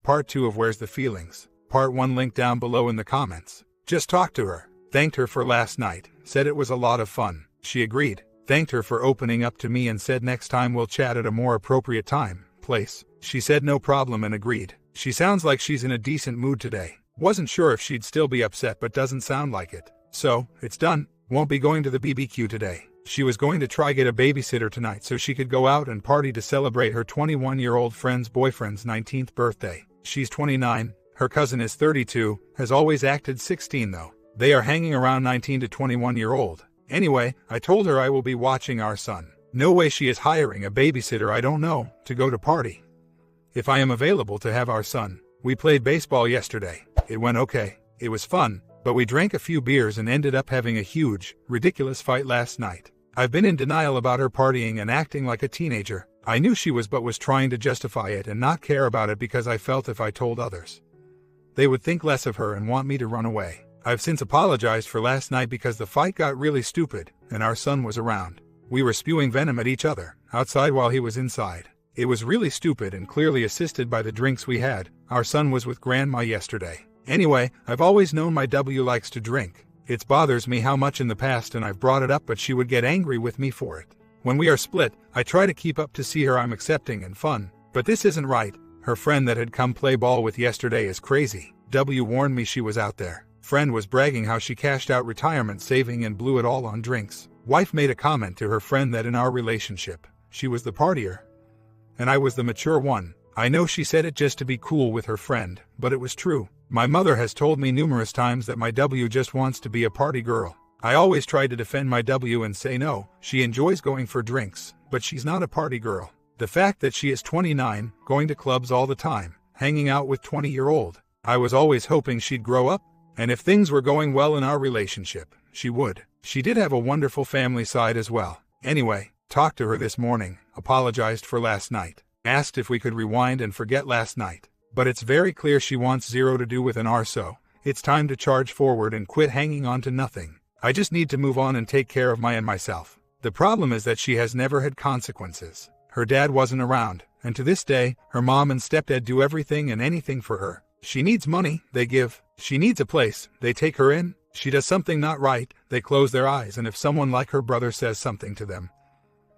Part 2 of Where's the Feelings. Part 1 link down below in the comments. Just talked to her. Thanked her for last night. Said it was a lot of fun. She agreed. Thanked her for opening up to me and said next time we'll chat at a more appropriate time, place. She said no problem and agreed. She sounds like she's in a decent mood today. Wasn't sure if she'd still be upset but doesn't sound like it. So, it's done. Won't be going to the BBQ today. She was going to try get a babysitter tonight so she could go out and party to celebrate her 21-year-old friend's boyfriend's 19th birthday. She's 29, her cousin is 32, has always acted 16 though. They are hanging around 19 to 21-year-old. Anyway, I told her I will be watching our son. No way she is hiring a babysitter I don't know, to go to party. If I am available to have our son. We played baseball yesterday. It went okay. It was fun, but we drank a few beers and ended up having a huge, ridiculous fight last night. I've been in denial about her partying and acting like a teenager. I knew she was but was trying to justify it and not care about it because I felt if I told others, they would think less of her and want me to run away. I've since apologized for last night because the fight got really stupid and our son was around. We were spewing venom at each other, outside while he was inside. It was really stupid and clearly assisted by the drinks we had. Our son was with grandma yesterday. Anyway, I've always known my W likes to drink. It bothers me how much in the past and I've brought it up but she would get angry with me for it. When we are split, I try to keep up to see her I'm accepting and fun. But this isn't right. Her friend that had come play ball with yesterday is crazy. W warned me she was out there. Friend was bragging how she cashed out retirement saving and blew it all on drinks. Wife made a comment to her friend that in our relationship, she was the partier and I was the mature one. I know she said it just to be cool with her friend, but it was true. My mother has told me numerous times that my W just wants to be a party girl. I always try to defend my W and say no, she enjoys going for drinks, but she's not a party girl. The fact that she is 29, going to clubs all the time, hanging out with 20-year-old. I was always hoping she'd grow up, and if things were going well in our relationship, she would. She did have a wonderful family side as well. Anyway, talked to her this morning, apologized for last night. Asked if we could rewind and forget last night. But it's very clear she wants zero to do with an R, so it's time to charge forward and quit hanging on to nothing. I just need to move on and take care of myself. The problem is that she has never had consequences. Her dad wasn't around, and to this day, her mom and stepdad do everything and anything for her. She needs money, they give. She needs a place, they take her in. She does something not right, they close their eyes, and if someone like her brother says something to them,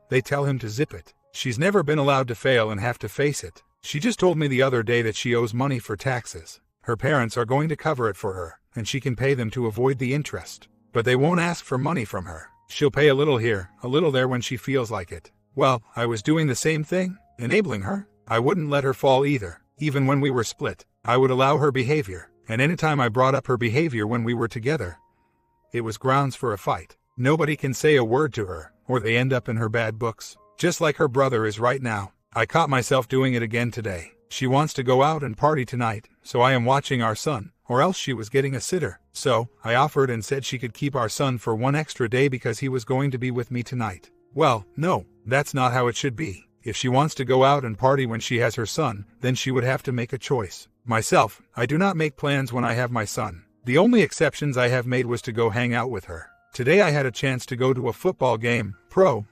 they tell him to zip it. She's never been allowed to fail and have to face it. She just told me the other day that she owes money for taxes. Her parents are going to cover it for her, and she can pay them to avoid the interest. But they won't ask for money from her. She'll pay a little here, a little there when she feels like it. Well, I was doing the same thing, enabling her. I wouldn't let her fall either. Even when we were split, I would allow her behavior. And anytime I brought up her behavior when we were together, it was grounds for a fight. Nobody can say a word to her, or they end up in her bad books. Just like her brother is right now. I caught myself doing it again today. She wants to go out and party tonight, so I am watching our son, or else she was getting a sitter. So, I offered and said she could keep our son for one extra day because he was going to be with me tonight. Well, no, that's not how it should be. If she wants to go out and party when she has her son, then she would have to make a choice. Myself, I do not make plans when I have my son. The only exceptions I have made was to go hang out with her. Today I had a chance to go to a football game,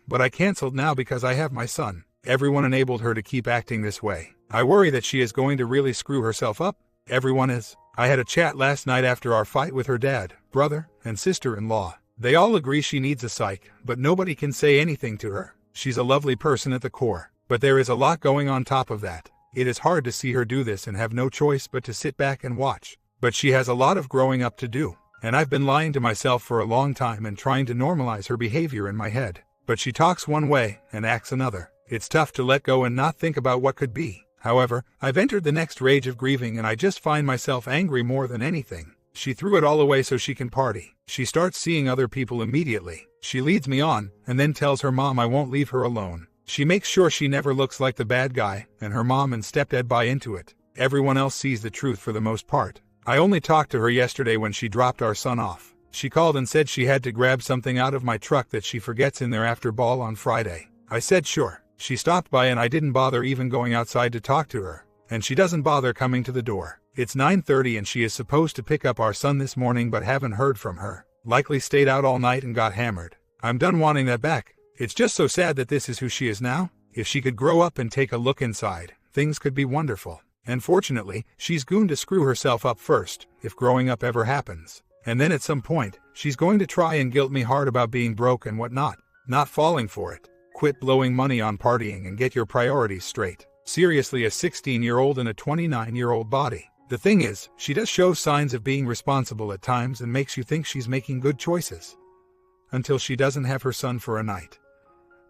but I canceled now because I have my son. Everyone enabled her to keep acting this way. I worry that she is going to really screw herself up. Everyone is. I had a chat last night after our fight with her dad, brother, and sister-in-law. They all agree she needs a psych, but nobody can say anything to her. She's a lovely person at the core, but there is a lot going on top of that. It is hard to see her do this and have no choice but to sit back and watch. But she has a lot of growing up to do. And I've been lying to myself for a long time and trying to normalize her behavior in my head. But she talks one way and acts another. It's tough to let go and not think about what could be. However, I've entered the next rage of grieving and I just find myself angry more than anything. She threw it all away so she can party. She starts seeing other people immediately. She leads me on, and then tells her mom I won't leave her alone. She makes sure she never looks like the bad guy, and her mom and stepdad buy into it. Everyone else sees the truth for the most part. I only talked to her yesterday when she dropped our son off. She called and said she had to grab something out of my truck that she forgets in there after ball on Friday. I said sure. She stopped by and I didn't bother even going outside to talk to her. And she doesn't bother coming to the door. It's 9:30 and she is supposed to pick up our son this morning but haven't heard from her. Likely stayed out all night and got hammered. I'm done wanting that back. It's just so sad that this is who she is now. If she could grow up and take a look inside, things could be wonderful. And fortunately, she's going to screw herself up first, if growing up ever happens. And then at some point, she's going to try and guilt me hard about being broke and whatnot. Not falling for it. Quit blowing money on partying and get your priorities straight. Seriously, a 16-year-old in a 29-year-old body. The thing is, she does show signs of being responsible at times and makes you think she's making good choices. Until she doesn't have her son for a night.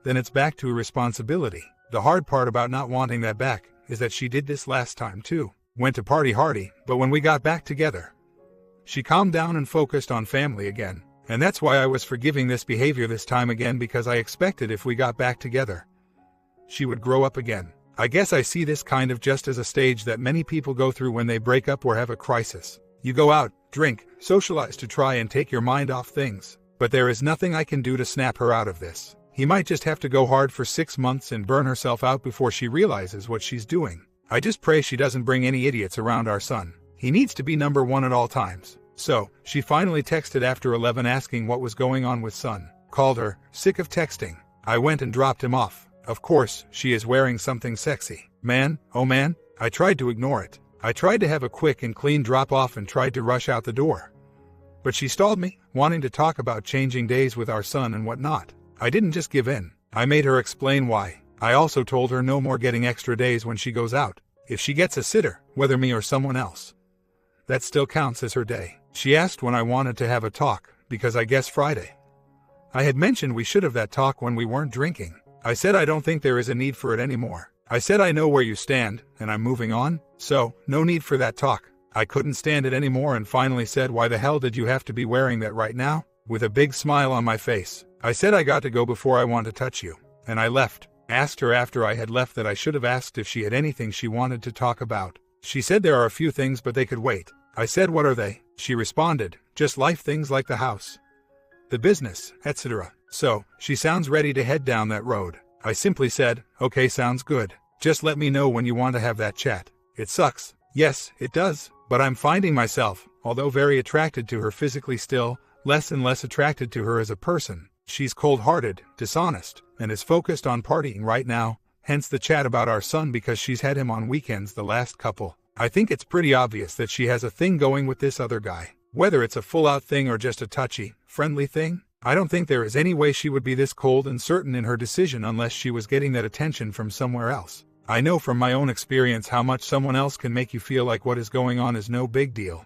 Then it's back to irresponsibility. The hard part about not wanting that back is that she did this last time too. Went to party hardy, but when we got back together, she calmed down and focused on family again. And that's why I was forgiving this behavior this time again, because I expected if we got back together, she would grow up again. I guess I see this kind of just as a stage that many people go through when they break up or have a crisis. You go out, drink, socialize to try and take your mind off things. But there is nothing I can do to snap her out of this. He might just have to go hard for 6 months and burn herself out before she realizes what she's doing. I just pray she doesn't bring any idiots around our son. He needs to be number one at all times. So, she finally texted after 11 asking what was going on with son. Called her, sick of texting. I went and dropped him off. Of course, she is wearing something sexy. Man, oh man, I tried to ignore it. I tried to have a quick and clean drop off and tried to rush out the door. But she stalled me, wanting to talk about changing days with our son and whatnot. I didn't just give in. I made her explain why. I also told her no more getting extra days when she goes out. If she gets a sitter, whether me or someone else, that still counts as her day. She asked when I wanted to have a talk, because I guess Friday. I had mentioned we should have that talk when we weren't drinking. I said I don't think there is a need for it anymore. I said I know where you stand, and I'm moving on, so no need for that talk. I couldn't stand it anymore and finally said, why the hell did you have to be wearing that right now? With a big smile on my face. I said I got to go before I want to touch you. And I left. Asked her after I had left that I should have asked if she had anything she wanted to talk about. She said there are a few things but they could wait. I said what are they? She responded, just life things like the house, the business, etc. So, she sounds ready to head down that road. I simply said, okay, sounds good. Just let me know when you want to have that chat. It sucks. Yes, it does. But I'm finding myself, although very attracted to her physically still, less and less attracted to her as a person. She's cold-hearted, dishonest, and is focused on partying right now, hence the chat about our son because she's had him on weekends the last couple. I think it's pretty obvious that she has a thing going with this other guy. Whether it's a full-out thing or just a touchy, friendly thing, I don't think there is any way she would be this cold and certain in her decision unless she was getting that attention from somewhere else. I know from my own experience how much someone else can make you feel like what is going on is no big deal.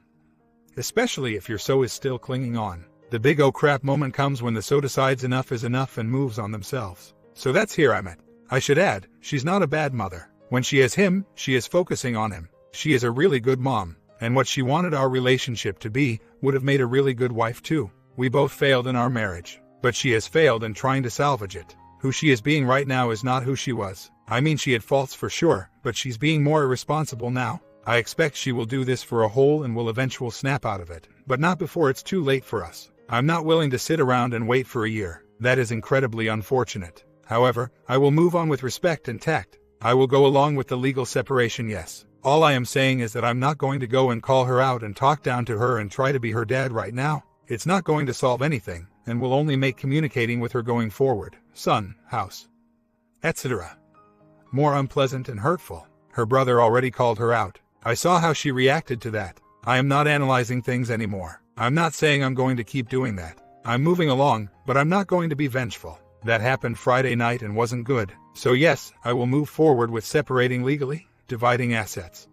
Especially if your so is still clinging on. The big oh crap moment comes when the so decides enough is enough and moves on themselves. So that's here I'm at. I should add, she's not a bad mother. When she has him, she is focusing on him. She is a really good mom, and what she wanted our relationship to be would have made a really good wife too. We both failed in our marriage, but she has failed in trying to salvage it. Who she is being right now is not who she was. I mean, she had faults for sure, but she's being more irresponsible now. I expect she will do this for a whole and will eventually snap out of it, but not before it's too late for us. I'm not willing to sit around and wait for a year. That is incredibly unfortunate. However, I will move on with respect and tact. I will go along with the legal separation, yes. All I am saying is that I'm not going to go and call her out and talk down to her and try to be her dad right now. It's not going to solve anything, and will only make communicating with her going forward, son, house, etc., more unpleasant and hurtful. Her brother already called her out. I saw how she reacted to that. I am not analyzing things anymore. I'm not saying I'm going to keep doing that. I'm moving along, but I'm not going to be vengeful. That happened Friday night and wasn't good. So yes, I will move forward with separating legally, dividing assets,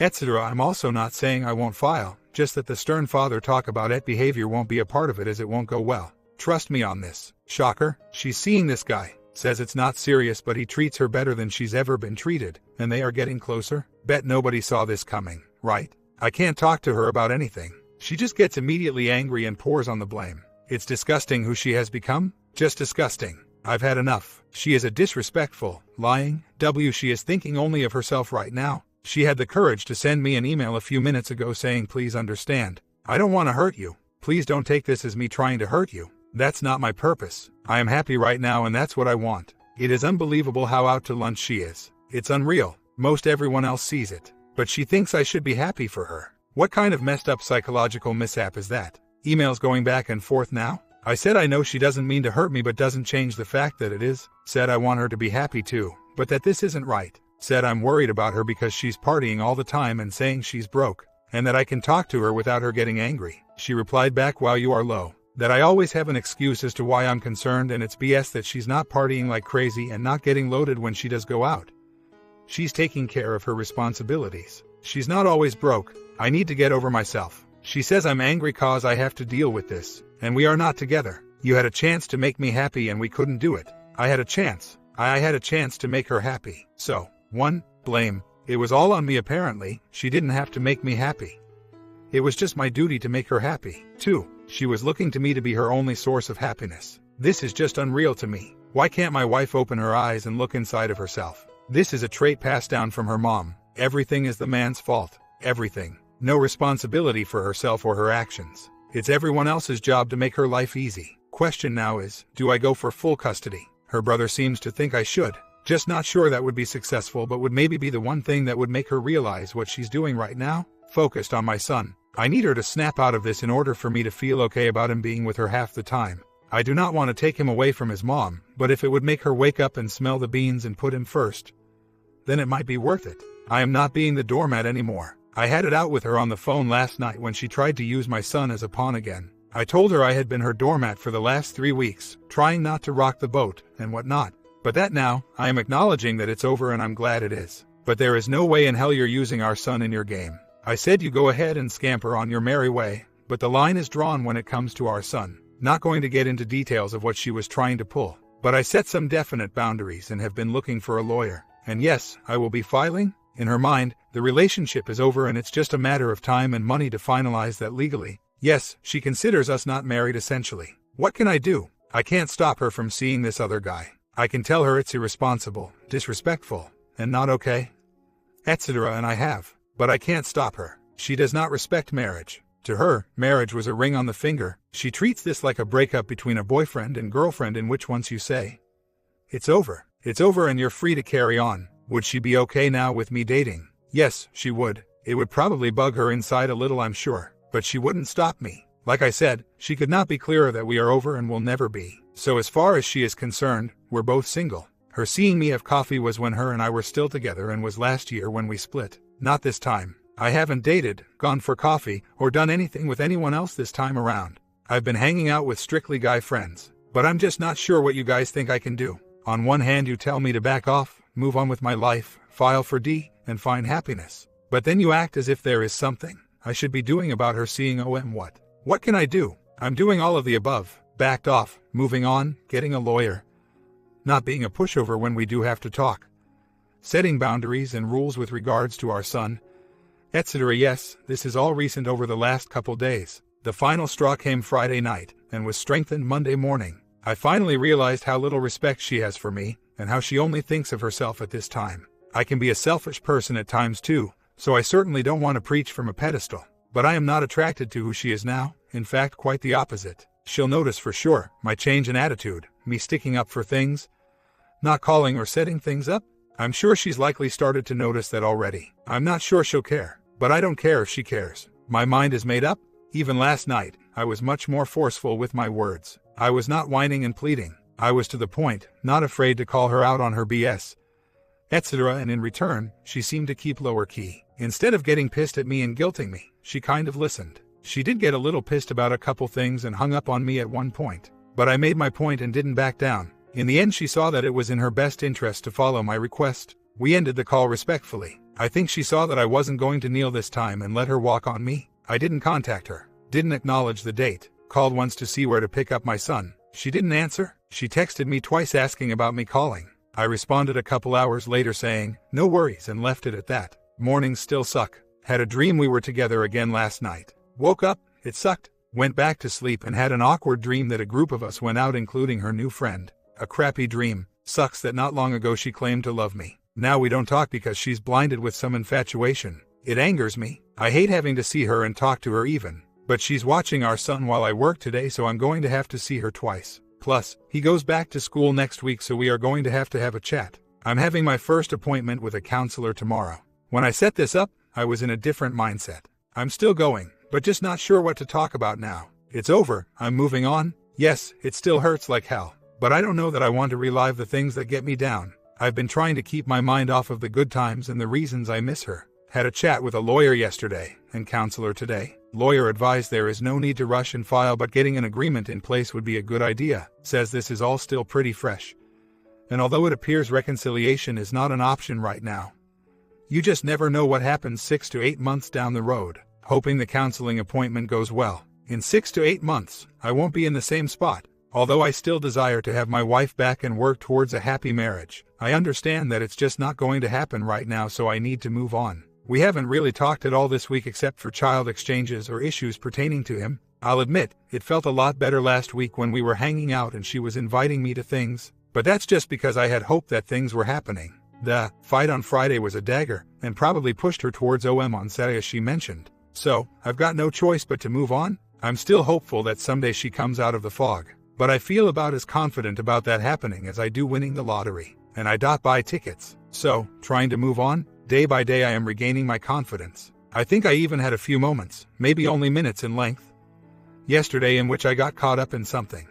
etc. I'm also not saying I won't file, just that the stern father talk about it behavior won't be a part of it as it won't go well. Trust me on this. Shocker, she's seeing this guy. Says it's not serious but he treats her better than she's ever been treated, and they are getting closer. Bet nobody saw this coming, right? I can't talk to her about anything. She just gets immediately angry and pours on the blame. It's disgusting who she has become. Just disgusting. I've had enough. She is a disrespectful, lying, she is thinking only of herself right now. She had the courage to send me an email a few minutes ago saying please understand. I don't want to hurt you. Please don't take this as me trying to hurt you. That's not my purpose. I am happy right now and that's what I want. It is unbelievable how out to lunch she is. It's unreal. Most everyone else sees it. But she thinks I should be happy for her. What kind of messed up psychological mishap is that? Emails going back and forth now? I said I know she doesn't mean to hurt me but doesn't change the fact that it is. Said I want her to be happy too, but that this isn't right. Said I'm worried about her because she's partying all the time and saying she's broke, and that I can talk to her without her getting angry. She replied back, "Wow, you are low. That I always have an excuse as to why I'm concerned, and it's BS that she's not partying like crazy and not getting loaded when she does go out. She's taking care of her responsibilities. She's not always broke. I need to get over myself. She says I'm angry cause I have to deal with this, and we are not together. You had a chance to make me happy and we couldn't do it. I had a chance. I had a chance to make her happy. So, 1. Blame. It was all on me apparently. She didn't have to make me happy. It was just my duty to make her happy. 2. She was looking to me to be her only source of happiness. This is just unreal to me. Why can't my wife open her eyes and look inside of herself? This is a trait passed down from her mom. Everything is the man's fault. Everything. No responsibility for herself or her actions. It's everyone else's job to make her life easy. Question now is, do I go for full custody? Her brother seems to think I should. Just not sure that would be successful, but would maybe be the one thing that would make her realize what she's doing right now. Focused on my son. I need her to snap out of this in order for me to feel okay about him being with her half the time. I do not want to take him away from his mom, but if it would make her wake up and smell the beans and put him first, then it might be worth it. I am not being the doormat anymore. I had it out with her on the phone last night when she tried to use my son as a pawn again. I told her I had been her doormat for the last 3 weeks, trying not to rock the boat, and whatnot. But that now, I am acknowledging that it's over and I'm glad it is. But there is no way in hell you're using our son in your game. I said you go ahead and scamper on your merry way, but the line is drawn when it comes to our son. Not going to get into details of what she was trying to pull, but I set some definite boundaries and have been looking for a lawyer. And yes, I will be filing. In her mind, the relationship is over and it's just a matter of time and money to finalize that legally. Yes, she considers us not married essentially. What can I do? I can't stop her from seeing this other guy. I can tell her it's irresponsible, disrespectful, and not okay, etc. and I have. But I can't stop her. She does not respect marriage. To her, marriage was a ring on the finger. She treats this like a breakup between a boyfriend and girlfriend in which once you say, it's over and you're free to carry on. Would she be okay now with me dating? Yes, she would. It would probably bug her inside a little, I'm sure. But she wouldn't stop me. Like I said, she could not be clearer that we are over and will never be. So as far as she is concerned, we're both single. Her seeing me have coffee was when her and I were still together and was last year when we split. Not this time. I haven't dated, gone for coffee, or done anything with anyone else this time around. I've been hanging out with strictly guy friends. But I'm just not sure what you guys think I can do. On one hand you tell me to back off, move on with my life, file for D, and find happiness. But then you act as if there is something I should be doing about her seeing what? What can I do? I'm doing all of the above. Backed off, moving on, getting a lawyer. Not being a pushover when we do have to talk. Setting boundaries and rules with regards to our son, etc. Yes, this is all recent over the last couple days. The final straw came Friday night, and was strengthened Monday morning. I finally realized how little respect she has for me, and how she only thinks of herself at this time. I can be a selfish person at times too, so I certainly don't want to preach from a pedestal. But I am not attracted to who she is now, in fact quite the opposite. She'll notice for sure, my change in attitude, me sticking up for things, not calling or setting things up. I'm sure she's likely started to notice that already. I'm not sure she'll care, but I don't care if she cares. My mind is made up. Even last night, I was much more forceful with my words. I was not whining and pleading. I was to the point, not afraid to call her out on her BS, etc. And in return, she seemed to keep lower key. Instead of getting pissed at me and guilting me, she kind of listened. She did get a little pissed about a couple things and hung up on me at one point. But I made my point and didn't back down. In the end she saw that it was in her best interest to follow my request. We ended the call respectfully. I think she saw that I wasn't going to kneel this time and let her walk on me. I didn't contact her. Didn't acknowledge the date. Called once to see where to pick up my son. She didn't answer. She texted me twice asking about me calling. I responded a couple hours later saying, no worries, and left it at that. Mornings still suck. Had a dream we were together again last night. Woke up, it sucked. Went back to sleep and had an awkward dream that a group of us went out including her new friend. A crappy dream. Sucks that not long ago she claimed to love me. Now we don't talk because she's blinded with some infatuation. It angers me. I hate having to see her and talk to her even. But she's watching our son while I work today, so I'm going to have to see her twice. Plus, he goes back to school next week, so we are going to have a chat. I'm having my first appointment with a counselor tomorrow. When I set this up, I was in a different mindset. I'm still going, but just not sure what to talk about now. It's over, I'm moving on. Yes, it still hurts like hell. But I don't know that I want to relive the things that get me down. I've been trying to keep my mind off of the good times and the reasons I miss her. Had a chat with a lawyer yesterday, and counselor today. Lawyer advised there is no need to rush and file, but getting an agreement in place would be a good idea. Says this is all still pretty fresh. And although it appears reconciliation is not an option right now, you just never know what happens 6 to 8 months down the road. Hoping the counseling appointment goes well. In 6 to 8 months, I won't be in the same spot. Although I still desire to have my wife back and work towards a happy marriage, I understand that it's just not going to happen right now, so I need to move on. We haven't really talked at all this week except for child exchanges or issues pertaining to him. I'll admit, it felt a lot better last week when we were hanging out and she was inviting me to things, but that's just because I had hoped that things were happening. The fight on Friday was a dagger, and probably pushed her towards OM on Saturday as she mentioned. So, I've got no choice but to move on. I'm still hopeful that someday she comes out of the fog, but I feel about as confident about that happening as I do winning the lottery, and I buy tickets. So, trying to move on, day by day I am regaining my confidence. I think I even had a few moments, maybe only minutes in length, yesterday in which I got caught up in something,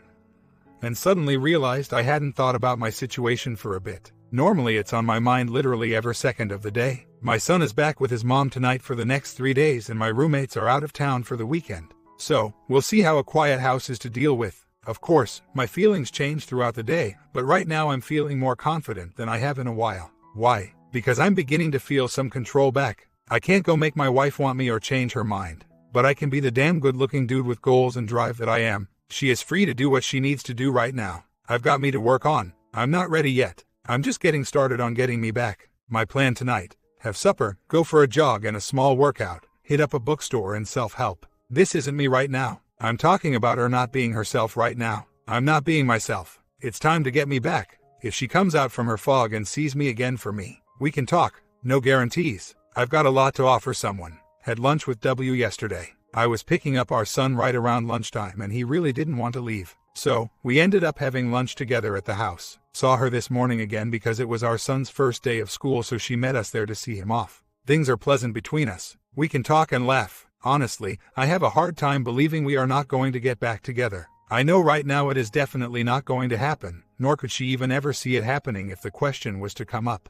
and suddenly realized I hadn't thought about my situation for a bit. Normally it's on my mind literally every second of the day. My son is back with his mom tonight for the next 3 days, and my roommates are out of town for the weekend. So, we'll see how a quiet house is to deal with. Of course, my feelings change throughout the day, but right now I'm feeling more confident than I have in a while. Why? Because I'm beginning to feel some control back. I can't go make my wife want me or change her mind, but I can be the damn good-looking dude with goals and drive that I am. She is free to do what she needs to do right now. I've got me to work on. I'm not ready yet. I'm just getting started on getting me back. My plan tonight: have supper, go for a jog and a small workout, hit up a bookstore and self-help. This isn't me right now. I'm talking about her not being herself right now. I'm not being myself. It's time to get me back. If she comes out from her fog and sees me again for me, we can talk. No guarantees. I've got a lot to offer someone. Had lunch with W yesterday. I was picking up our son right around lunchtime and he really didn't want to leave. So, we ended up having lunch together at the house. Saw her this morning again because it was our son's first day of school, so she met us there to see him off. Things are pleasant between us. We can talk and laugh. Honestly, I have a hard time believing we are not going to get back together. I know right now it is definitely not going to happen, nor could she even ever see it happening if the question was to come up.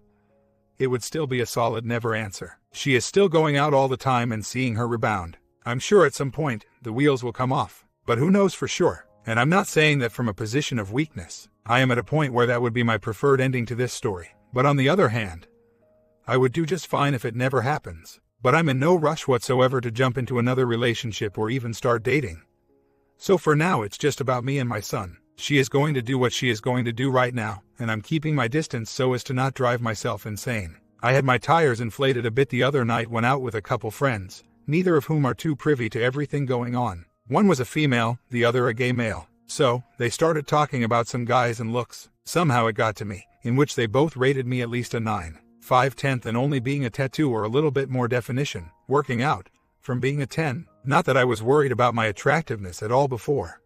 It would still be a solid never answer. She is still going out all the time and seeing her rebound. I'm sure at some point, the wheels will come off, but who knows for sure? And I'm not saying that from a position of weakness. I am at a point where that would be my preferred ending to this story. But on the other hand, I would do just fine if it never happens. But I'm in no rush whatsoever to jump into another relationship or even start dating. So for now it's just about me and my son. She is going to do what she is going to do right now, and I'm keeping my distance so as to not drive myself insane. I had my tires inflated a bit the other night, went out with a couple friends, neither of whom are too privy to everything going on. One was a female, the other a gay male. So, they started talking about some guys and looks. Somehow it got to me, in which they both rated me at least a 9/5 and only being a tattoo or a little bit more definition, working out, from being a 10. Not that I was worried about my attractiveness at all before.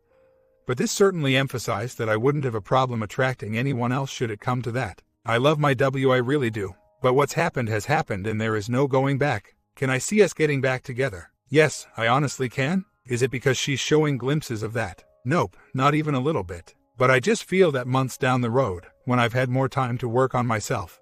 But this certainly emphasized that I wouldn't have a problem attracting anyone else should it come to that. I love my W, I really do. But what's happened has happened and there is no going back. Can I see us getting back together? Yes, I honestly can. Is it because she's showing glimpses of that? Nope, not even a little bit. But I just feel that months down the road, when I've had more time to work on myself,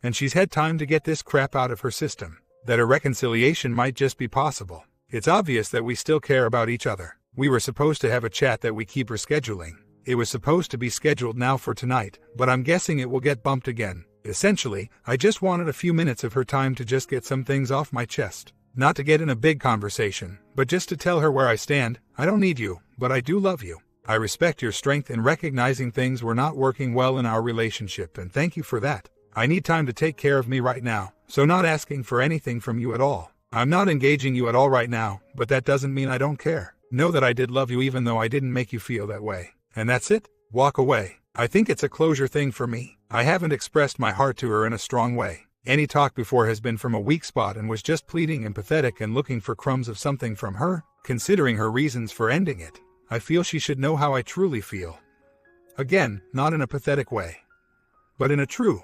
and she's had time to get this crap out of her system, that a reconciliation might just be possible. It's obvious that we still care about each other. We were supposed to have a chat that we keep rescheduling. It was supposed to be scheduled now for tonight, but I'm guessing it will get bumped again. Essentially, I just wanted a few minutes of her time to just get some things off my chest. Not to get in a big conversation, but just to tell her where I stand. I don't need you, but I do love you. I respect your strength in recognizing things were not working well in our relationship, and thank you for that. I need time to take care of me right now, so not asking for anything from you at all. I'm not engaging you at all right now, but that doesn't mean I don't care. Know that I did love you even though I didn't make you feel that way. And that's it. Walk away. I think it's a closure thing for me. I haven't expressed my heart to her in a strong way. Any talk before has been from a weak spot and was just pleading and pathetic and looking for crumbs of something from her. Considering her reasons for ending it, I feel she should know how I truly feel. Again, not in a pathetic way, but in a true,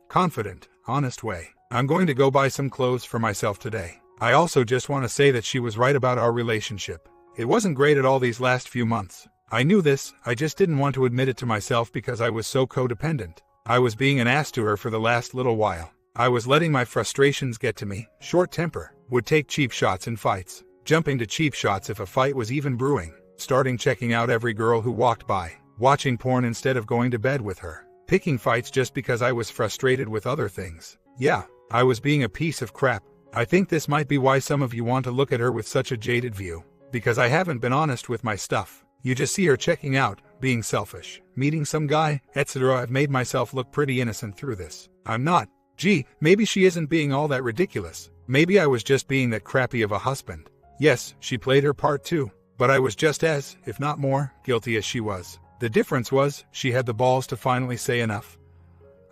confident, honest way. I'm going to go buy some clothes for myself today. I also just want to say that she was right about our relationship. It wasn't great at all these last few months. I knew this, I just didn't want to admit it to myself because I was so codependent. I was being an ass to her for the last little while. I was letting my frustrations get to me, short temper, would take cheap shots in fights, jumping to cheap shots if a fight was even brewing, starting checking out every girl who walked by, watching porn instead of going to bed with her, picking fights just because I was frustrated with other things. Yeah, I was being a piece of crap. I think this might be why some of you want to look at her with such a jaded view, because I haven't been honest with my stuff. You just see her checking out, being selfish, meeting some guy, etc. I've made myself look pretty innocent through this. I'm not. Gee, maybe she isn't being all that ridiculous. Maybe I was just being that crappy of a husband. Yes, she played her part too, but I was just as, if not more, guilty as she was. The difference was, she had the balls to finally say enough.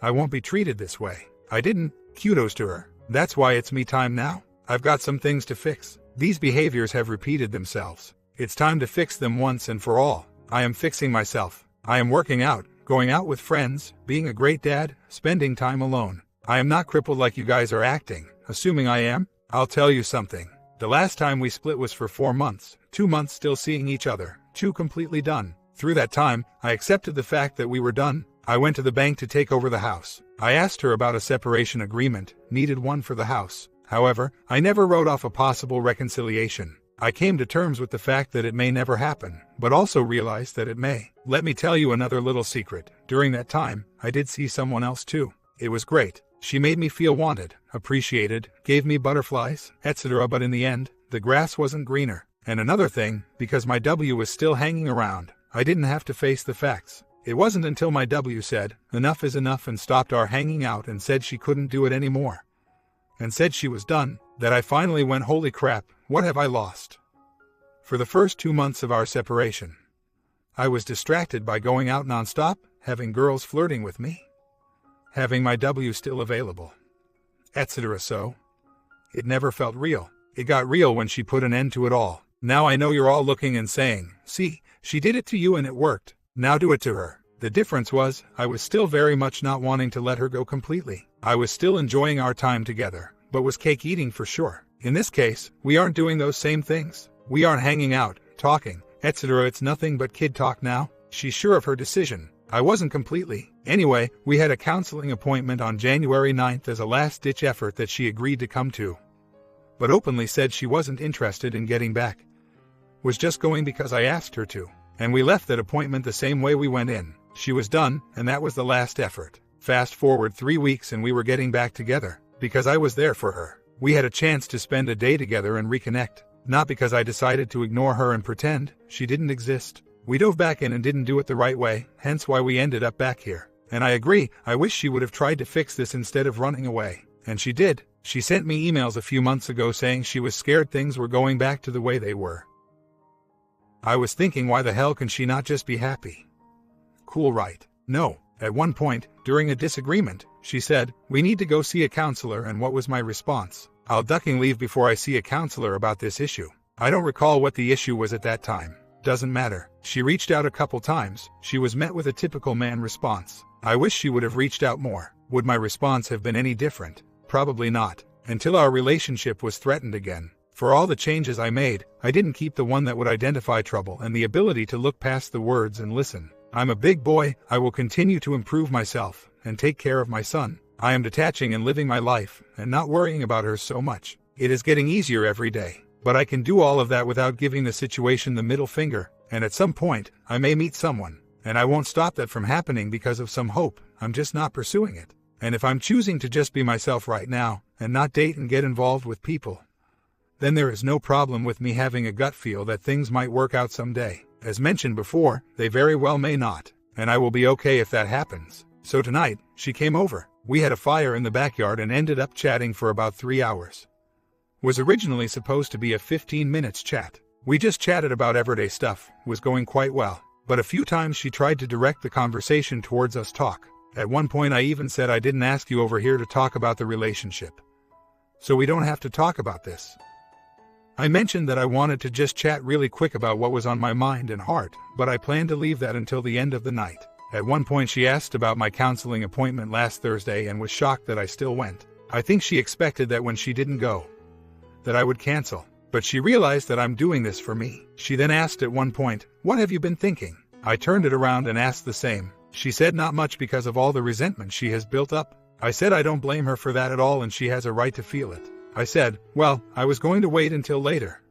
I won't be treated this way. I didn't. Kudos to her. That's why it's me time now. I've got some things to fix. These behaviors have repeated themselves. It's time to fix them once and for all. I am fixing myself. I am working out, going out with friends, being a great dad, spending time alone. I am not crippled like you guys are acting, assuming I am. I'll tell you something. The last time we split was for 4 months, 2 months still seeing each other, 2 completely done. Through that time, I accepted the fact that we were done. I went to the bank to take over the house. I asked her about a separation agreement, needed one for the house. However, I never wrote off a possible reconciliation. I came to terms with the fact that it may never happen, but also realized that it may. Let me tell you another little secret. During that time, I did see someone else too. It was great. She made me feel wanted, appreciated, gave me butterflies, etc. But in the end, the grass wasn't greener. And another thing, because my W was still hanging around, I didn't have to face the facts. It wasn't until my W said, enough is enough, and stopped our hanging out and said she couldn't do it anymore, and said she was done, that I finally went, holy crap, what have I lost? For the first 2 months of our separation, I was distracted by going out nonstop, having girls flirting with me, having my W still available, etc. So, it never felt real. It got real when she put an end to it all. Now I know you're all looking and saying, see, she did it to you and it worked. Now do it to her. The difference was, I was still very much not wanting to let her go completely. I was still enjoying our time together, but was cake eating for sure. In this case, we aren't doing those same things. We aren't hanging out, talking, etc. It's nothing but kid talk now. She's sure of her decision. I wasn't completely. Anyway, we had a counseling appointment on January 9th as a last-ditch effort that she agreed to come to, but openly said she wasn't interested in getting back. Was just going because I asked her to. And we left that appointment the same way we went in. She was done, and that was the last effort. Fast forward 3 weeks and we were getting back together, because I was there for her. We had a chance to spend a day together and reconnect, not because I decided to ignore her and pretend she didn't exist. We dove back in and didn't do it the right way, hence why we ended up back here. And I agree, I wish she would have tried to fix this instead of running away. And she did. She sent me emails a few months ago saying she was scared things were going back to the way they were. I was thinking, why the hell can she not just be happy? Cool, right? No. At one point, during a disagreement, she said, we need to go see a counselor, and what was my response? I'll ducking leave before I see a counselor about this issue. I don't recall what the issue was at that time. Doesn't matter. She reached out a couple times. She was met with a typical man response. I wish she would have reached out more. Would my response have been any different? Probably not. Until our relationship was threatened again. For all the changes I made, I didn't keep the one that would identify trouble and the ability to look past the words and listen. I'm a big boy. I will continue to improve myself and take care of my son. I am detaching and living my life and not worrying about her so much. It is getting easier every day. But I can do all of that without giving the situation the middle finger, and at some point, I may meet someone, and I won't stop that from happening because of some hope. I'm just not pursuing it. And if I'm choosing to just be myself right now, and not date and get involved with people, then there is no problem with me having a gut feel that things might work out someday. As mentioned before, they very well may not, and I will be okay if that happens. So tonight, she came over. We had a fire in the backyard and ended up chatting for about 3 hours. Was originally supposed to be a 15 minutes chat. We just chatted about everyday stuff, was going quite well. But a few times she tried to direct the conversation towards us talk. At one point I even said, I didn't ask you over here to talk about the relationship, so we don't have to talk about this. I mentioned that I wanted to just chat really quick about what was on my mind and heart, but I planned to leave that until the end of the night. At one point she asked about my counseling appointment last Thursday and was shocked that I still went. I think she expected that when she didn't go, that I would cancel. But she realized that I'm doing this for me. She then asked at one point, what have you been thinking? I turned it around and asked the same. She said not much because of all the resentment she has built up. I said I don't blame her for that at all and she has a right to feel it. I said, well, I was going to wait until later.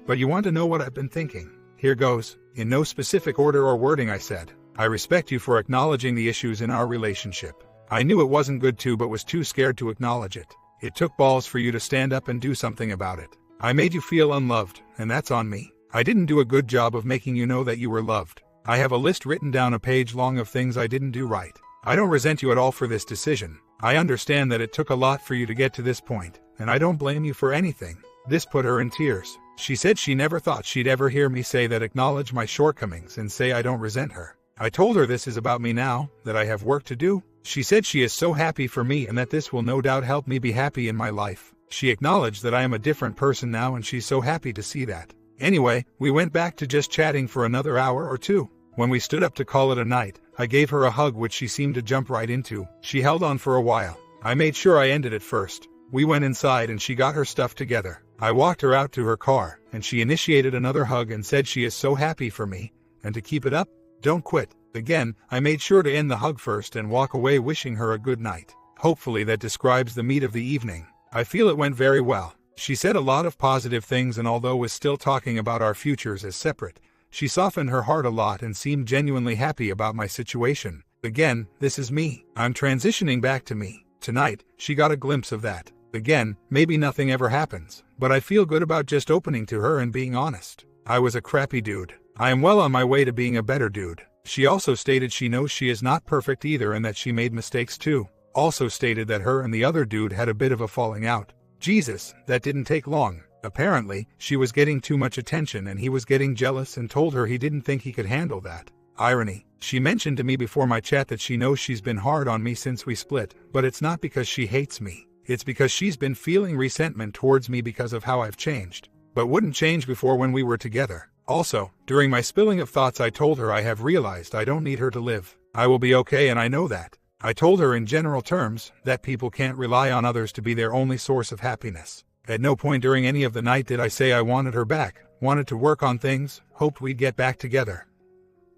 But you want to know what I've been thinking? Here goes. In no specific order or wording I said, I respect you for acknowledging the issues in our relationship. I knew it wasn't good to but was too scared to acknowledge it. It took balls for you to stand up and do something about it. I made you feel unloved, and that's on me. I didn't do a good job of making you know that you were loved. I have a list written down a page long of things I didn't do right. I don't resent you at all for this decision. I understand that it took a lot for you to get to this point, and I don't blame you for anything. This put her in tears. She said she never thought she'd ever hear me say that, acknowledge my shortcomings and say I don't resent her. I told her this is about me now, that I have work to do. She said she is so happy for me and that this will no doubt help me be happy in my life. She acknowledged that I am a different person now and she's so happy to see that. Anyway, we went back to just chatting for another hour or two. When we stood up to call it a night, I gave her a hug which she seemed to jump right into. She held on for a while. I made sure I ended it first. We went inside and she got her stuff together. I walked her out to her car, and she initiated another hug and said she is so happy for me, and to keep it up, don't quit. Again, I made sure to end the hug first and walk away wishing her a good night. Hopefully that describes the meat of the evening. I feel it went very well. She said a lot of positive things and although was still talking about our futures as separate, she softened her heart a lot and seemed genuinely happy about my situation. Again, this is me. I'm transitioning back to me. Tonight, she got a glimpse of that. Again, maybe nothing ever happens, but I feel good about just opening to her and being honest. I was a crappy dude. I am well on my way to being a better dude. She also stated she knows she is not perfect either and that she made mistakes too. Also stated that her and the other dude had a bit of a falling out. Jesus, that didn't take long. Apparently, she was getting too much attention and he was getting jealous and told her he didn't think he could handle that. Irony. She mentioned to me before my chat that she knows she's been hard on me since we split, but it's not because she hates me. It's because she's been feeling resentment towards me because of how I've changed. But wouldn't change before when we were together. Also, during my spilling of thoughts I told her I have realized I don't need her to live. I will be okay and I know that. I told her in general terms that people can't rely on others to be their only source of happiness. At no point during any of the night did I say I wanted her back, wanted to work on things, hoped we'd get back together.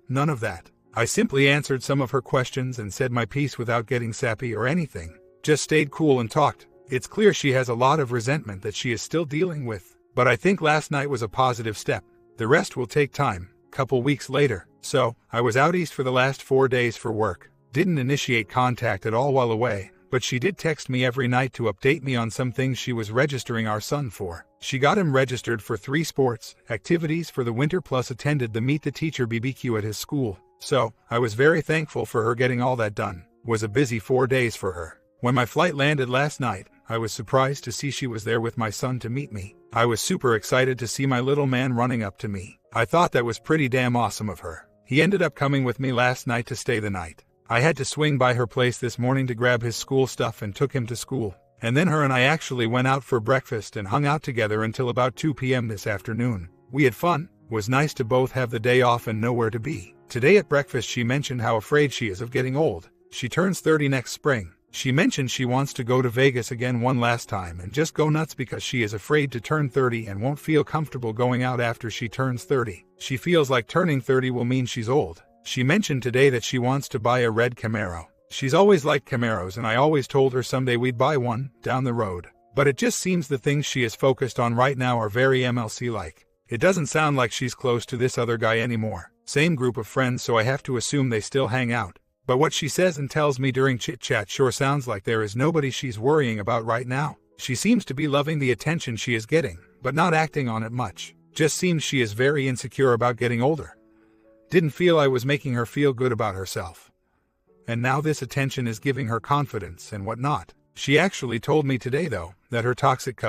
None of that. I simply answered some of her questions and said my piece without getting sappy or anything. Just stayed cool and talked. It's clear she has a lot of resentment that she is still dealing with, but I think last night was a positive step. The rest will take time, couple weeks later. So, I was out east for the last 4 days for work. Didn't initiate contact at all while away, but she did text me every night to update me on some things she was registering our son for. She got him registered for 3 sports activities for the winter plus attended the Meet the Teacher BBQ at his school. So, I was very thankful for her getting all that done. Was a busy 4 days for her. When my flight landed last night, I was surprised to see she was there with my son to meet me. I was super excited to see my little man running up to me. I thought that was pretty damn awesome of her. He ended up coming with me last night to stay the night. I had to swing by her place this morning to grab his school stuff and took him to school. And then her and I actually went out for breakfast and hung out together until about 2 p.m. this afternoon. We had fun. Was nice to both have the day off and know where to be. Today at breakfast she mentioned how afraid she is of getting old. She turns 30 next spring. She mentioned she wants to go to Vegas again one last time and just go nuts because she is afraid to turn 30 and won't feel comfortable going out after she turns 30. She feels like turning 30 will mean she's old. She mentioned today that she wants to buy a red Camaro. She's always liked Camaros and I always told her someday we'd buy one, down the road. But it just seems the things she is focused on right now are very MLC-like. It doesn't sound like she's close to this other guy anymore. Same group of friends so I have to assume they still hang out. But what she says and tells me during chit-chat sure sounds like there is nobody she's worrying about right now. She seems to be loving the attention she is getting, but not acting on it much. Just seems she is very insecure about getting older. Didn't feel I was making her feel good about herself. And now this attention is giving her confidence and whatnot. She actually told me today though, that her toxic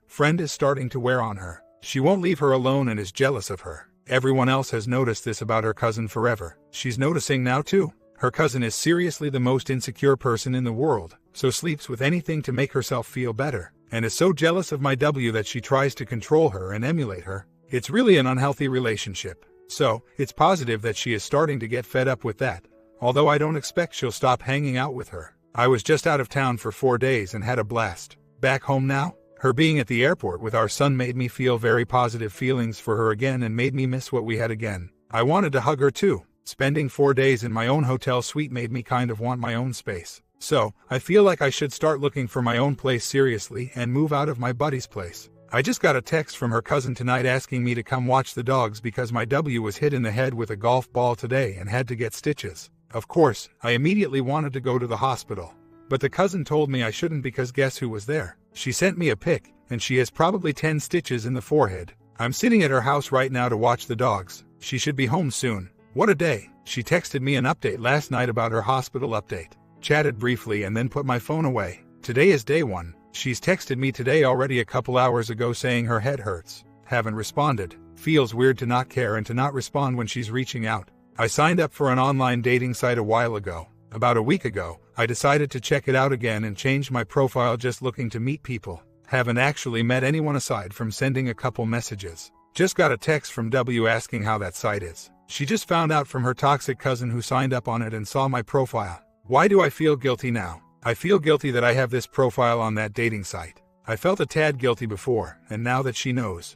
friend is starting to wear on her. She won't leave her alone and is jealous of her. Everyone else has noticed this about her cousin forever. She's noticing now too. Her cousin is seriously the most insecure person in the world, so sleeps with anything to make herself feel better, and is so jealous of my W that she tries to control her and emulate her. It's really an unhealthy relationship. So, it's positive that she is starting to get fed up with that, although I don't expect she'll stop hanging out with her. I was just out of town for 4 days and had a blast. Back home now? Her being at the airport with our son made me feel very positive feelings for her again and made me miss what we had again. I wanted to hug her too. Spending 4 days in my own hotel suite made me kind of want my own space. So, I feel like I should start looking for my own place seriously and move out of my buddy's place. I just got a text from her cousin tonight asking me to come watch the dogs because my W was hit in the head with a golf ball today and had to get stitches. Of course, I immediately wanted to go to the hospital. But the cousin told me I shouldn't because guess who was there? She sent me a pic, and she has probably 10 stitches in the forehead. I'm sitting at her house right now to watch the dogs. She should be home soon. What a day. She texted me an update last night about her hospital update. Chatted briefly and then put my phone away. Today is day 1. She's texted me today already a couple hours ago saying her head hurts. Haven't responded. Feels weird to not care and to not respond when she's reaching out. I signed up for an online dating site a while ago. About a week ago, I decided to check it out again and changed my profile just looking to meet people. Haven't actually met anyone aside from sending a couple messages. Just got a text from W asking how that site is. She just found out from her toxic cousin who signed up on it and saw my profile. Why do I feel guilty now? I feel guilty that I have this profile on that dating site. I felt a tad guilty before, and now that she knows.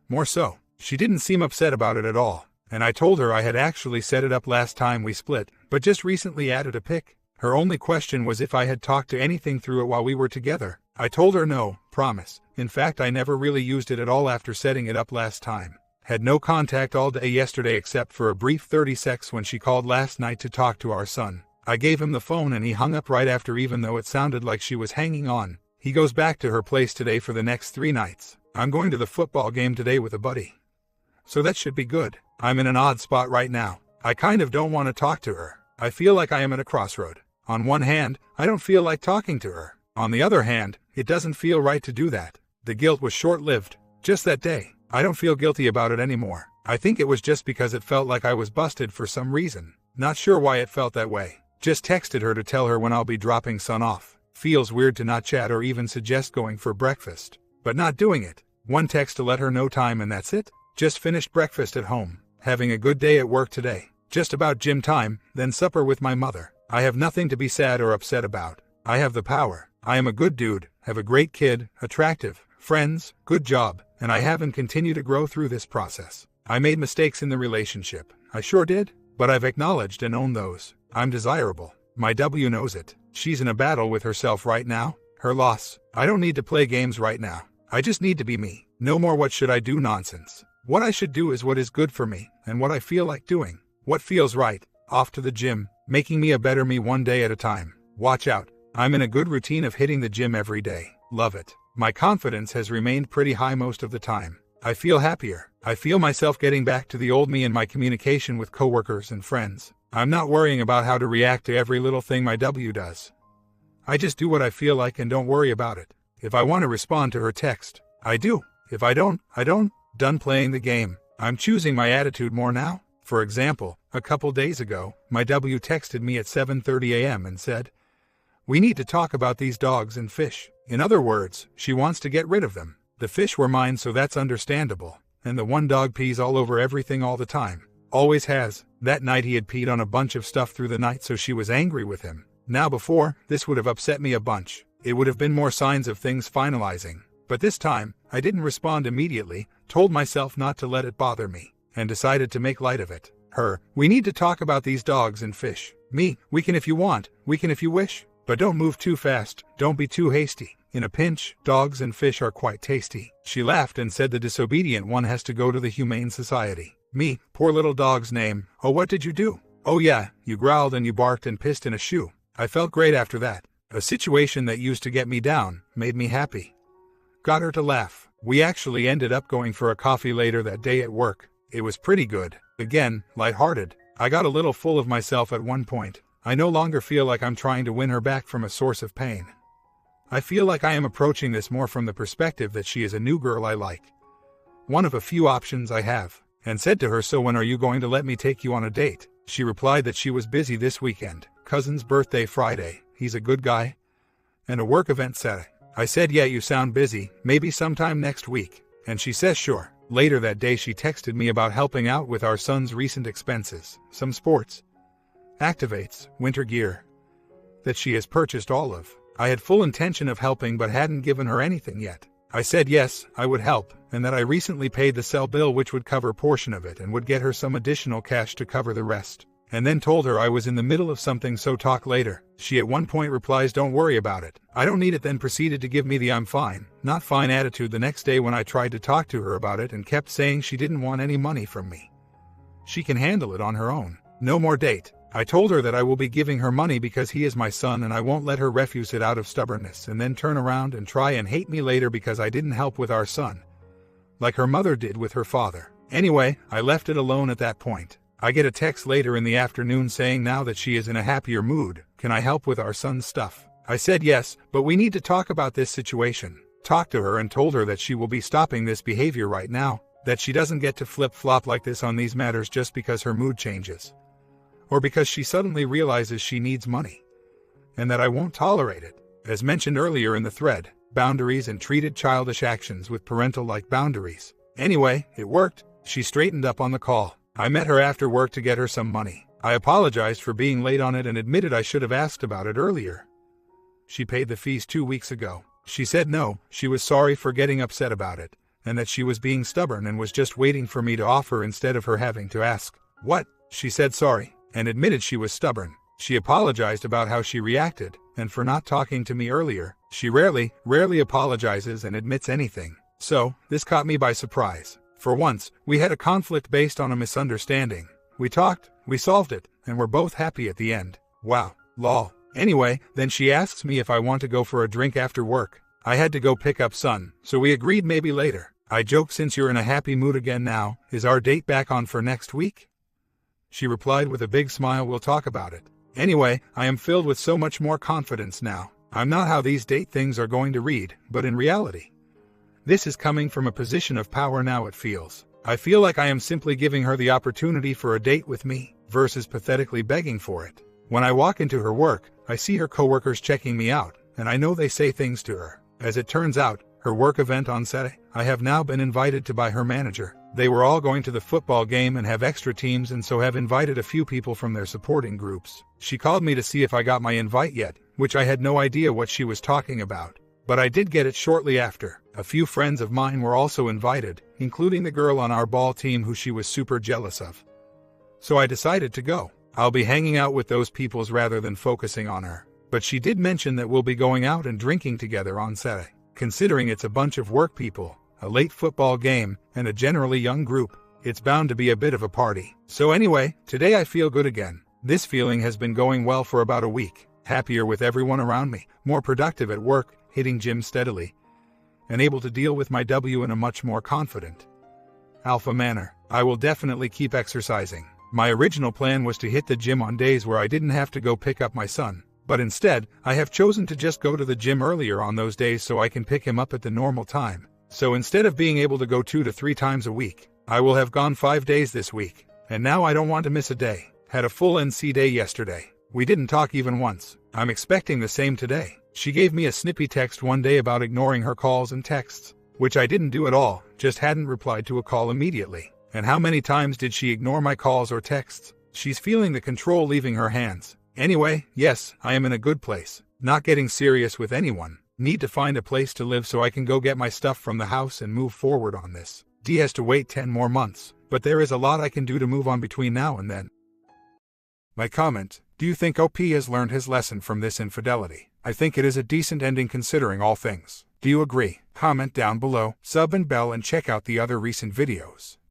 More so, she didn't seem upset about it at all, and I told her I had actually set it up last time we split, but just recently added a pic. Her only question was if I had talked to anything through it while we were together. I told her no, promise. In fact, I never really used it at all after setting it up last time. Had no contact all day yesterday except for a brief 30 secs when she called last night to talk to our son. I gave him the phone and he hung up right after even though it sounded like she was hanging on. He goes back to her place today for the next 3 nights. I'm going to the football game today with a buddy. So that should be good. I'm in an odd spot right now. I kind of don't want to talk to her. I feel like I am at a crossroad. On one hand, I don't feel like talking to her. On the other hand, it doesn't feel right to do that. The guilt was short-lived. Just that day. I don't feel guilty about it anymore. I think it was just because it felt like I was busted for some reason. Not sure why it felt that way. Just texted her to tell her when I'll be dropping son off. Feels weird to not chat or even suggest going for breakfast. But not doing it. One text to let her know time and that's it. Just finished breakfast at home. Having a good day at work today. Just about gym time, then supper with my mother. I have nothing to be sad or upset about. I have the power. I am a good dude, have a great kid, attractive, friends, good job, and I haven't continued to grow through this process. I made mistakes in the relationship. I sure did, but I've acknowledged and owned those. I'm desirable. My W knows it. She's in a battle with herself right now. Her loss. I don't need to play games right now. I just need to be me. No more what should I do nonsense. What I should do is what is good for me, and what I feel like doing. What feels right. Off to the gym, making me a better me one day at a time. Watch out. I'm in a good routine of hitting the gym every day. Love it. My confidence has remained pretty high most of the time. I feel happier. I feel myself getting back to the old me in my communication with coworkers and friends. I'm not worrying about how to react to every little thing my W does. I just do what I feel like and don't worry about it. If I want to respond to her text, I do. If I don't, I don't. Done playing the game. I'm choosing my attitude more now. For example, a couple days ago, my W texted me at 7:30 a.m. and said, "We need to talk about these dogs and fish." In other words, she wants to get rid of them. The fish were mine, so that's understandable. And the one dog pees all over everything all the time. Always has. That night he had peed on a bunch of stuff through the night, so she was angry with him. Now before, this would have upset me a bunch. It would have been more signs of things finalizing. But this time, I didn't respond immediately, told myself not to let it bother me, and decided to make light of it. Her, "We need to talk about these dogs and fish." Me, "We can if you want, we can if you wish. But don't move too fast, don't be too hasty. In a pinch, dogs and fish are quite tasty." She laughed and said the disobedient one has to go to the Humane Society. Me, "Poor little dog's name. Oh, what did you do?" "Oh yeah, you growled and you barked and pissed in a shoe." I felt great after that. A situation that used to get me down, made me happy. Got her to laugh. We actually ended up going for a coffee later that day at work. It was pretty good. Again, lighthearted. I got a little full of myself at one point. I no longer feel like I'm trying to win her back from a source of pain. I feel like I am approaching this more from the perspective that she is a new girl I like. One of a few options I have. And said to her, "So when are you going to let me take you on a date?" She replied that she was busy this weekend. Cousin's birthday Friday. He's a good guy. And a work event Saturday. I said, "Yeah, you sound busy, maybe sometime next week." And she says sure. Later that day she texted me about helping out with our son's recent expenses. Some sports activates, winter gear, that she has purchased all of. I had full intention of helping but hadn't given her anything yet. I said yes, I would help, and that I recently paid the cell bill which would cover a portion of it and would get her some additional cash to cover the rest. And then told her I was in the middle of something, so talk later. She at one point replies, don't worry about it. I don't need it, then proceeded to give me the I'm fine, not fine attitude the next day when I tried to talk to her about it and kept saying she didn't want any money from me. She can handle it on her own. No more date. I told her that I will be giving her money because he is my son and I won't let her refuse it out of stubbornness and then turn around and try and hate me later because I didn't help with our son, like her mother did with her father. Anyway, I left it alone at that point. I get a text later in the afternoon saying now that she is in a happier mood, can I help with our son's stuff? I said yes, but we need to talk about this situation. Talked to her and told her that she will be stopping this behavior right now, that she doesn't get to flip-flop like this on these matters just because her mood changes, or because she suddenly realizes she needs money, and that I won't tolerate it. As mentioned earlier in the thread, boundaries and treated childish actions with parental-like boundaries. Anyway, it worked. She straightened up on the call. I met her after work to get her some money. I apologized for being late on it and admitted I should have asked about it earlier. She paid the fees 2 weeks ago. She said no, she was sorry for getting upset about it, and that she was being stubborn and was just waiting for me to offer instead of her having to ask. What? She said sorry, and admitted she was stubborn. She apologized about how she reacted, and for not talking to me earlier. She rarely apologizes and admits anything. So, this caught me by surprise. For once, we had a conflict based on a misunderstanding. We talked, we solved it, and we're both happy at the end. Wow, lol. Anyway, then she asks me if I want to go for a drink after work. I had to go pick up son, so we agreed maybe later. I joked, since you're in a happy mood again now, is our date back on for next week? She replied with a big smile, we'll talk about it. Anyway, I am filled with so much more confidence now. I'm not how these date things are going to read, but in reality, this is coming from a position of power now, it feels. I feel like I am simply giving her the opportunity for a date with me, versus pathetically begging for it. When I walk into her work, I see her coworkers checking me out, and I know they say things to her. As it turns out, her work event on Saturday, I have now been invited to by her manager. They were all going to the football game and have extra teams, and so have invited a few people from their supporting groups. She called me to see if I got my invite yet, which I had no idea what she was talking about. But I did get it shortly after. A few friends of mine were also invited, including the girl on our ball team who she was super jealous of. So I decided to go. I'll be hanging out with those peoples rather than focusing on her. But she did mention that we'll be going out and drinking together on Saturday. Considering it's a bunch of work people, a late football game, and a generally young group, it's bound to be a bit of a party. So anyway, today I feel good again. This feeling has been going well for about a week. Happier with everyone around me, more productive at work, hitting gym steadily, and able to deal with my W in a much more confident alpha manner. I will definitely keep exercising. My original plan was to hit the gym on days where I didn't have to go pick up my son, but instead, I have chosen to just go to the gym earlier on those days so I can pick him up at the normal time. So instead of being able to go 2 to 3 times a week, I will have gone 5 days this week, and now I don't want to miss a day. Had a full NC day yesterday. We didn't talk even once. I'm expecting the same today. She gave me a snippy text one day about ignoring her calls and texts, which I didn't do at all, just hadn't replied to a call immediately. And how many times did she ignore my calls or texts? She's feeling the control leaving her hands. Anyway, yes, I am in a good place. Not getting serious with anyone. Need to find a place to live so I can go get my stuff from the house and move forward on this. D has to wait 10 more months, but there is a lot I can do to move on between now and then. My comment: do you think OP has learned his lesson from this infidelity? I think it is a decent ending considering all things. Do you agree? Comment down below, sub and bell, and check out the other recent videos.